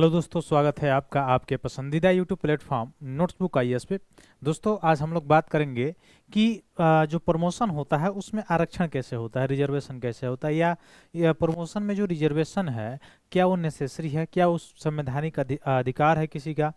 Hello दोस्तों, स्वागत है आपका आपके पसंदीदा यूट्यूब प्लेटफॉर्म नोट्सबुक आईएएस पे। दोस्तों, आज हम लोग बात करेंगे कि जो प्रमोशन होता है उसमें आरक्षण कैसे होता है, रिजर्वेशन कैसे होता है, या प्रमोशन में जो रिजर्वेशन है क्या वो नेसेसरी है, क्या उस संवैधानिक अधिकार है किसी का,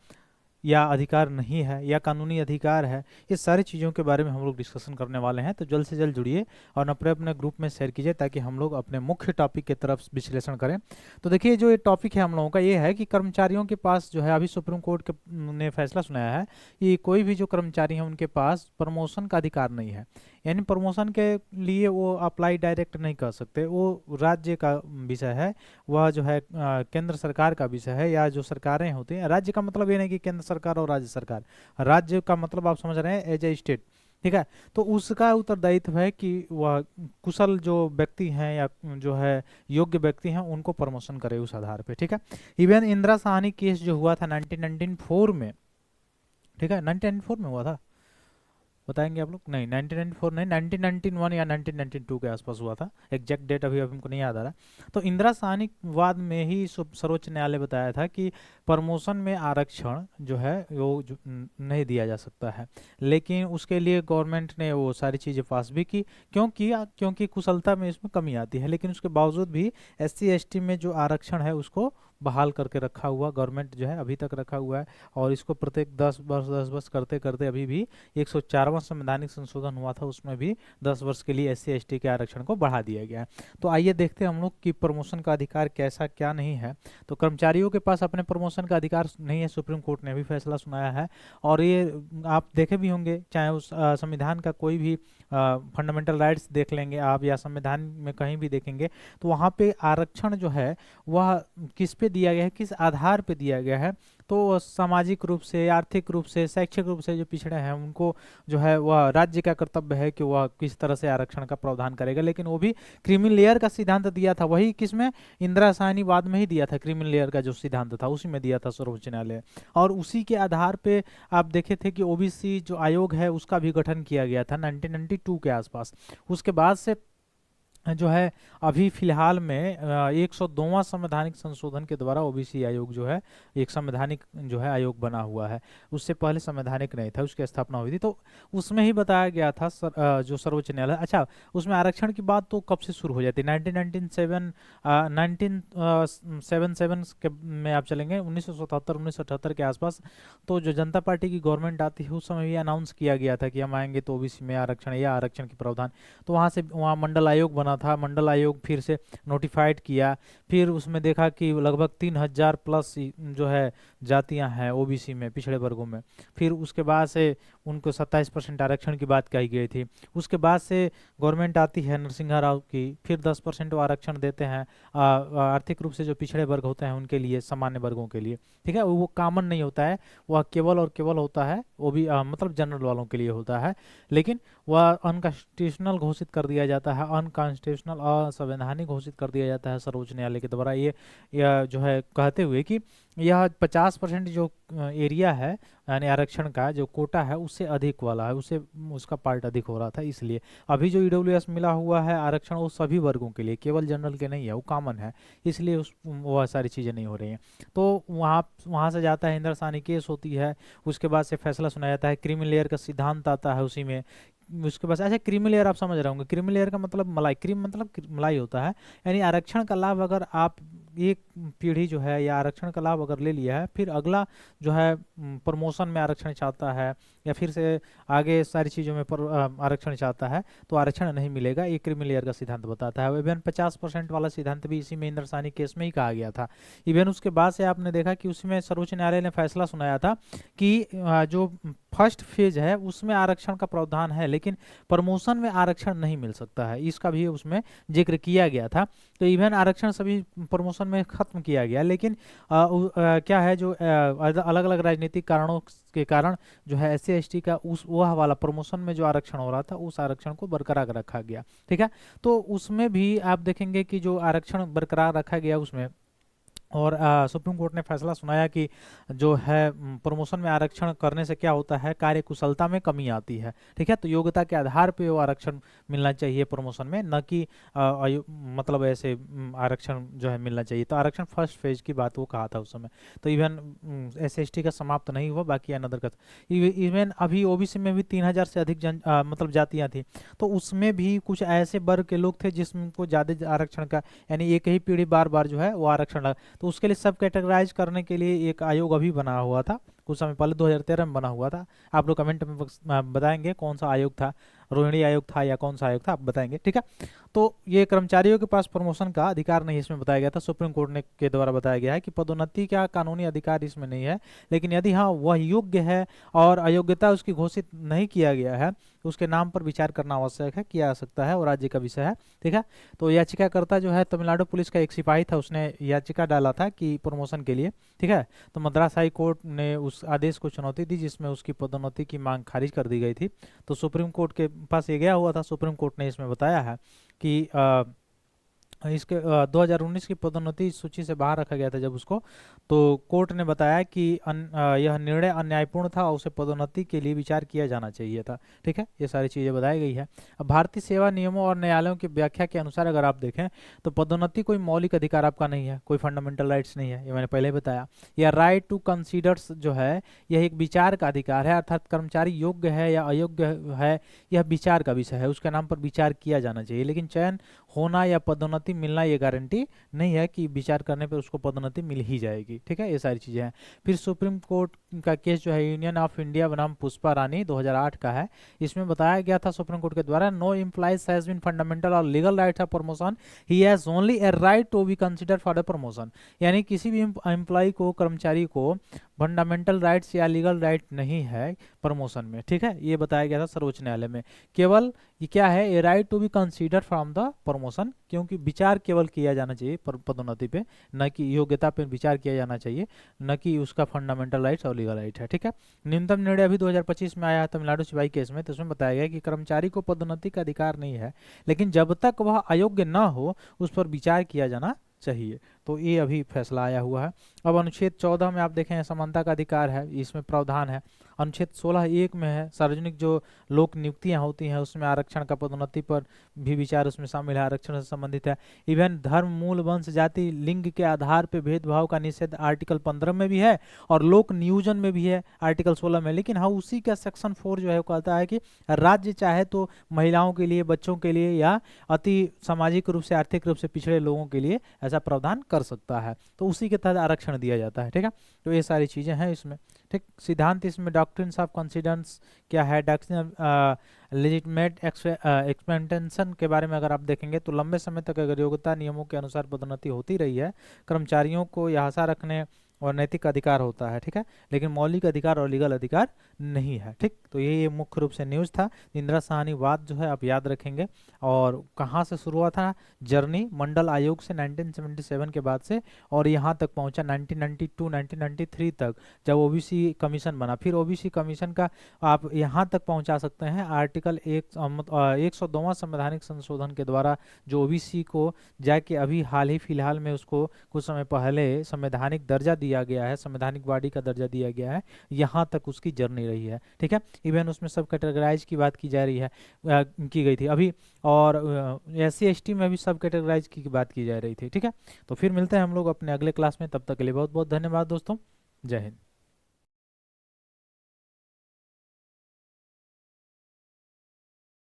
या अधिकार नहीं है, या कानूनी अधिकार है। इस सारी चीज़ों के बारे में हम लोग डिस्कशन करने वाले हैं, तो जल्द से जल्द जुड़िए और अपने अपने ग्रुप में शेयर कीजिए ताकि हम लोग अपने मुख्य टॉपिक की तरफ विश्लेषण करें। तो देखिए, जो ये टॉपिक है हम लोगों का ये है कि कर्मचारियों के पास जो है, अभी सुप्रीम कोर्ट के ने फैसला सुनाया है कि कोई भी जो कर्मचारी हैं उनके पास प्रमोशन का अधिकार नहीं है। यानी प्रमोशन के लिए वो अप्लाई डायरेक्ट नहीं कर सकते, वो राज्य का विषय है, वह जो है केंद्र सरकार का विषय है, या जो सरकारें होती हैं। राज्य का मतलब ये नहीं कि केंद्र सरकार और राज्य सरकार, राज्य का मतलब आप समझ रहे हैं एज ए स्टेट, ठीक है। तो उसका उत्तरदायित्व है कि वह कुशल जो व्यक्ति हैं या जो है योग्य व्यक्ति हैं उनको प्रमोशन करे उस आधार पे, ठीक है। इवन इंदिरा साहनी केस जो हुआ था 1994 में, ठीक है, 1994 में हुआ था, बताएंगे आप लोग? नहीं, 1994 नहीं, 1991 या 1992 के आसपास हुआ था। एग्जैक्ट डेट अभी हमको नहीं याद आ रहा। तो इंदिरा साहनी वाद में ही सर्वोच्च न्यायालय बताया था कि प्रमोशन में आरक्षण जो है वो नहीं दिया जा सकता है। लेकिन उसके लिए गवर्नमेंट ने वो सारी चीज़ें पास भी की, क्योंकि कुशलता में इसमें कमी आती है। लेकिन उसके बावजूद भी SC ST में जो आरक्षण है उसको बहाल करके रखा हुआ गवर्नमेंट जो है अभी तक रखा हुआ है। और इसको प्रत्येक 10 वर्ष करते करते अभी भी 104वां संवैधानिक संशोधन हुआ था, उसमें भी 10 वर्ष के लिए SC ST के आरक्षण को बढ़ा दिया गया है। तो आइए देखते हैं हम लोग कि प्रमोशन का अधिकार कैसा क्या नहीं है। तो कर्मचारियों के पास अपने प्रमोशन का अधिकार नहीं है, सुप्रीम कोर्ट ने भी फैसला सुनाया है। और ये आप देखे भी होंगे, चाहे उस संविधान का कोई भी फंडामेंटल राइट्स देख लेंगे आप, या संविधान में कहीं भी देखेंगे, तो वहाँ पे आरक्षण जो है वह किस पे दिया गया है, किस आधार पे दिया गया है। तो सामाजिक रूप से, आर्थिक रूप से, शैक्षिक रूप से जो पिछड़े हैं उनको जो है वह राज्य का कर्तव्य है कि वह किस तरह से आरक्षण का प्रावधान करेगा। लेकिन वो भी क्रीमी लेयर का सिद्धांत दिया था, वही किसमें, इंदिरा साहनी वाद में ही दिया था। क्रीमी लेयर का जो सिद्धांत था उसी में दिया था सर्वोच्च न्यायालय। और उसी के आधार पे आप देखे थे कि OBC जो आयोग है उसका भी गठन किया गया था 1992 के आसपास। उसके बाद से जो है अभी फिलहाल में 102वां संवैधानिक संशोधन के द्वारा OBC आयोग जो है एक संवैधानिक जो है आयोग बना हुआ है। उससे पहले संवैधानिक नहीं था, उसकी स्थापना हुई थी। तो उसमें ही बताया गया था जो सर्वोच्च न्यायालय, अच्छा, उसमें आरक्षण की बात तो कब से शुरू हो जाती है, 1977 के में आप चलेंगे, 1977 1978 के आसपास। तो जो जनता पार्टी की गवर्नमेंट आती है उस समय भी अनाउंस किया गया था कि हम आएंगे तो OBC में आरक्षण या आरक्षण की प्रावधान। तो वहाँ मंडल आयोग बना था, मंडल आयोग फिर से नोटिफाइड किया। फिर उसमें देखा कि लगभग 3000 प्लस जो है जातियां हैं OBC में, पिछड़े वर्गों में। फिर उसके बाद से उनको 27% आरक्षण की बात कही गई थी। उसके बाद से गवर्नमेंट आती है नरसिंहा राव की, फिर 10% आरक्षण देते हैं आर्थिक रूप से जो पिछड़े वर्ग होते हैं उनके लिए, सामान्य वर्गों के लिए, ठीक है। वो कॉमन नहीं होता है, वह केवल और केवल होता है वो भी मतलब जनरल वालों के लिए होता है। लेकिन वह अनकॉन्स्टिट्यूशनल घोषित कर दिया जाता है, अनकॉन्स्टिट्यूशनल असंवैधानिक घोषित कर दिया जाता है सर्वोच्च न्यायालय के द्वारा, ये जो है कहते हुए कि यह 50% जो एरिया है, यानी आरक्षण का जो कोटा है उससे अधिक वाला है, उससे उसका पार्ट अधिक हो रहा था। इसलिए अभी जो EWS मिला हुआ है आरक्षण वो सभी वर्गों के लिए, केवल जनरल के नहीं है, वो कॉमन है। इसलिए वह सारी चीज़ें नहीं हो रही हैं। तो वहाँ से जाता है, इंदिरा साहनी केस होती है, उसके बाद से फैसला सुनाया जाता है, क्रीमी लेयर का सिद्धांत आता है उसी में। उसके पास अच्छा, क्रीमी लेयर आप समझ रहे होंगे, क्रीमी लेयर का मतलब मलाई, क्रीम मतलब मलाई होता है। यानी आरक्षण का लाभ अगर आप एक पीढ़ी जो है, या आरक्षण का लाभ अगर ले लिया है, फिर अगला जो है प्रमोशन में आरक्षण चाहता है, या फिर से आगे सारी चीज़ों में आरक्षण चाहता है, तो आरक्षण नहीं मिलेगा। ये क्रीमी लेयर का सिद्धांत बताता है। इवन 50% वाला सिद्धांत भी इसी में इंदिरा साहनी केस में ही कहा गया था। इवन उसके बाद से आपने देखा कि उसमें सर्वोच्च न्यायालय ने फैसला सुनाया था कि जो फर्स्ट फेज है उसमें आरक्षण का प्रावधान है, लेकिन प्रमोशन में आरक्षण नहीं मिल सकता है, इसका भी उसमें जिक्र किया गया था। तो इवन आरक्षण सभी प्रमोशन में खत्म किया गया। लेकिन क्या है, जो अलग अलग राजनीतिक कारणों के कारण जो है SC ST का उस वह वाला प्रमोशन में जो आरक्षण हो रहा था उस आरक्षण को बरकरार रखा गया, ठीक है। तो उसमें भी आप देखेंगे कि जो आरक्षण बरकरार रखा गया उसमें और सुप्रीम कोर्ट ने फैसला सुनाया कि जो है प्रमोशन में आरक्षण करने से क्या होता है, कार्य कुशलता में कमी आती है। ठीक है, तो योग्यता के आधार पे वो आरक्षण मिलना चाहिए प्रमोशन में, न कि मतलब ऐसे आरक्षण जो है मिलना चाहिए। तो आरक्षण फर्स्ट फेज की बात वो कहा था उस समय। तो इवन SC/ST का समाप्त नहीं हुआ, बाकी अनदर का इवन अभी OBC में भी 3,000 से अधिक मतलब जातियां थी। तो उसमें भी कुछ ऐसे वर्ग के लोग थे जिसको ज़्यादा आरक्षण का, यानी एक ही पीढ़ी बार बार जो है वो आरक्षण लगा। तो उसके लिए सब कैटेगराइज करने के लिए एक आयोग अभी बना हुआ था, कुछ समय पहले 2013 में बना हुआ था। आप लोग कमेंट में बताएंगे कौन सा आयोग था, रोहिणी आयोग था या कौन सा आयोग था, आप बताएंगे। ठीक है, तो ये कर्मचारियों के पास प्रमोशन का अधिकार नहीं इसमें बताया गया था, सुप्रीम कोर्ट ने के द्वारा बताया गया है कि पदोन्नति का कानूनी अधिकार इसमें नहीं है, लेकिन यदि हाँ वह योग्य है और अयोग्यता उसकी घोषित नहीं किया गया है तो उसके नाम पर विचार करना आवश्यक है, किया जा सकता है और राज्य का विषय है। ठीक है, तो याचिकाकर्ता जो है तमिलनाडु पुलिस का एक सिपाही था, उसने याचिका डाला था कि प्रमोशन के लिए। ठीक है, तो मद्रास हाई कोर्ट ने उस आदेश को चुनौती दी जिसमें उसकी पदोन्नति की मांग खारिज कर दी गई थी। तो सुप्रीम कोर्ट के पास ये गया हुआ था, सुप्रीम कोर्ट ने इसमें बताया है कि इसके 2019 की पदोन्नति सूची से बाहर रखा गया था जब उसको, तो कोर्ट ने बताया कि यह निर्णय अन्यायपूर्ण था और उसे पदोन्नति के लिए विचार किया जाना चाहिए था। ठीक है, ये सारी चीज़ें बताई गई है। अब भारतीय सेवा नियमों और न्यायालयों की व्याख्या के अनुसार अगर आप देखें तो पदोन्नति कोई मौलिक अधिकार आपका नहीं है, कोई फंडामेंटल राइट्स नहीं है, ये मैंने पहले ही बताया। यह राइट टू कंसीडर्स जो है यह एक विचार का अधिकार है, अर्थात कर्मचारी योग्य है या अयोग्य है यह विचार का विषय है, उसके नाम पर विचार किया जाना चाहिए। लेकिन चयन होना या पदोन्नति मिलना ये गारंटी नहीं है कि विचार करने पर उसको पदोन्नति मिल ही जाएगी। ठीक है, ये सारी चीज़ें हैं। फिर सुप्रीम कोर्ट का केस जो है यूनियन ऑफ इंडिया बनाम पुष्पा रानी 2008 का है। इसमें बताया गया था सुप्रीम कोर्ट के द्वारा, no employees has been fundamental और legal rights of promotion, he has only a right to be considered for the promotion. यानी किसी भी एम्प्लॉय को, कर्मचारी को फंडामेंटल राइट्स या लीगल राइट नहीं है प्रमोशन में। ठीक है, ये बताया गया था सर्वोच्च न्यायालय में। केवल ये क्या है, a right to be consider from the promotion, क्योंकि विचार केवल किया जाना चाहिए पदोन्नति पे, न कि योग्यता पे विचार किया जाना चाहिए, न कि उसका फंडामेंटल राइट्स और लीगल राइट है। ठीक है, न्यूनतम निर्णय अभी 2025 में आया है तमिलनाडु सिपाही केस में, तो उसमें बताया गया कि कर्मचारी को पदोन्नति का अधिकार नहीं है, लेकिन जब तक वह अयोग्य न हो उस पर विचार किया जाना चाहिए। तो ये अभी फैसला आया हुआ है। अब अनुच्छेद 14 में आप देखें समानता का अधिकार है, इसमें प्रावधान है। अनुच्छेद 16(1) में है सार्वजनिक जो लोक नियुक्तियां होती हैं उसमें आरक्षण का पदोन्नति पर भी विचार उसमें शामिल है, आरक्षण से संबंधित है। इवन धर्म, मूल, वंश, जाति, लिंग के आधार पर भेदभाव का निषेध आर्टिकल 15 में भी है और लोक नियोजन में भी है आर्टिकल 16 में। लेकिन हाँ, उसी का सेक्शन 4 जो है वो कहता है कि राज्य चाहे तो महिलाओं के लिए, बच्चों के लिए या अति सामाजिक रूप से, आर्थिक रूप से पिछड़े लोगों के लिए ऐसा प्रावधान कर सकता है, तो उसी के तहत आरक्षण दिया जाता है। ठीक है, तो ये सारी चीजें हैं इसमें। ठीक, सिद्धांत इसमें डॉक्ट्रिन्स ऑफ कंसिडेंस क्या है, डॉक्ट्रिन लेजिटिमेट एक्सपेंटेंशन के बारे में अगर आप देखेंगे तो लंबे समय तक अगर योग्यता नियमों के अनुसार पदोन्नति होती रही है, कर्मचारियों को यह आशा रखने और नैतिक अधिकार होता है। ठीक है, लेकिन मौलिक अधिकार और लीगल अधिकार नहीं है। ठीक, तो ये मुख्य रूप से न्यूज़ था। इंदिरा साहनी वाद जो है आप याद रखेंगे, और कहाँ से शुरू हुआ था जर्नी, मंडल आयोग से 1977 के बाद से, और यहाँ तक पहुँचा 1992 1993 तक जब OBC कमीशन बना। फिर OBC कमीशन का आप यहाँ तक पहुँचा सकते हैं आर्टिकल 102वां संवैधानिक संशोधन के द्वारा, जो OBC को जाके अभी हाल ही फिलहाल में उसको कुछ समय पहले संवैधानिक दर्जा दिया गया है, संवैधानिक बॉडी का दर्जा दिया गया है, यहाँ तक उसकी जर्नी रही है। ठीक है, इवन उसमें सब कैटेगराइज की बात की जा रही है, की गई थी अभी, और SC/ST में भी सब कैटेगराइज की बात की जा रही थी। ठीक है, तो फिर मिलते हैं हम लोग अपने अगले क्लास में, तब तक के लिए बहुत बहुत धन्यवाद दोस्तों, जय हिंद।